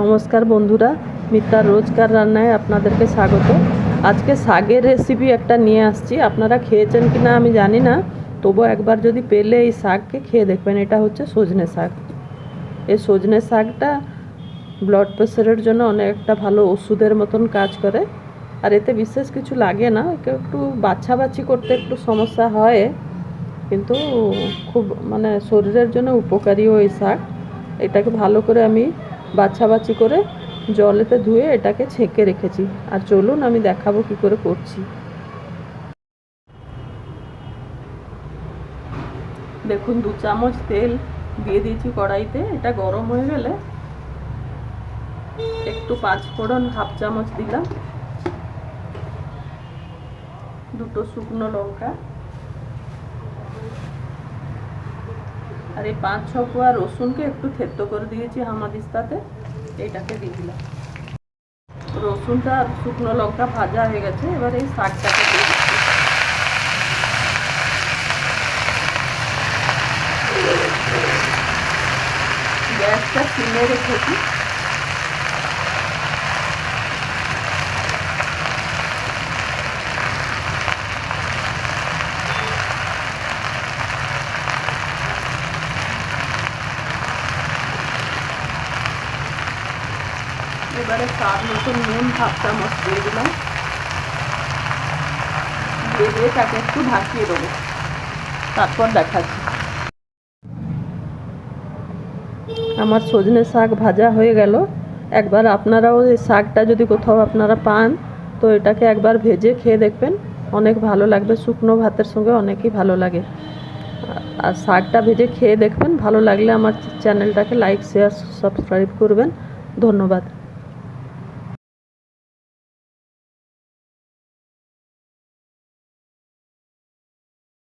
নমস্কার বন্ধুরা, মিতার রোজকার রান্নায় আপনাদেরকে স্বাগত। আজকে শাকের রেসিপি একটা নিয়ে আসছি। আপনারা খেয়েছেন কি না আমি জানি না, তবু একবার যদি পেলে এই শাককে খেয়ে দেখবেন। এটা হচ্ছে সজনে শাক। এই সজনে শাকটা ব্লাড প্রেশারের জন্য অনেকটা ভালো ওষুধের মতন কাজ করে। আর এতে বিশেষ কিছু লাগে না, একটু বাছাবাছি করতে একটু সমস্যা হয়, কিন্তু খুব শরীরের জন্য উপকারীও এই শাক। এটাকে ভালো করে আমি বাছাবাছি করে জলেতে ধুয়ে এটাকে ছেঁকে রেখেছি। আর চলুন আমি দেখাবো কি করে করছি। দেখুন, 2 চামচ তেল দিয়ে দিয়েছি কড়াইতে। এটা গরম হয়ে গেলে একটু 5 ফোড়ন 1/2 চামচ দিলাম, 2টো শুকনো লঙ্কা, আর এই 5-6 কোয়া রসুনকে একটু থেতো করে দিয়েছি হামাদিস্তাতে, এইটাকে দিয়ে দিলাম। রসুনটা আর শুকনো লঙ্কা ভাজা হয়ে গেছে, এবার এই শাকটাকে দিয়ে দিচ্ছি। গ্যাসটা সিমে রেখেছি। এবারে স্বাদ মতন নুন 1/2 চামচ দিয়ে দিলাম, দিয়ে তাকে একটু ঢাকিয়ে দেবো, তারপর দেখাচ্ছি। আমার সজনে শাক ভাজা হয়ে গেল। একবার আপনারাও এই শাকটা যদি কোথাও আপনারা পান, তো এটাকে একবার ভেজে খেয়ে দেখবেন, অনেক ভালো লাগবে। শুকনো ভাতের সঙ্গে অনেকই ভালো লাগে। আর শাকটা ভেজে খেয়ে দেখবেন, ভালো লাগলে আমার চ্যানেলটাকে লাইক, শেয়ার, সাবস্ক্রাইব করবেন। ধন্যবাদ।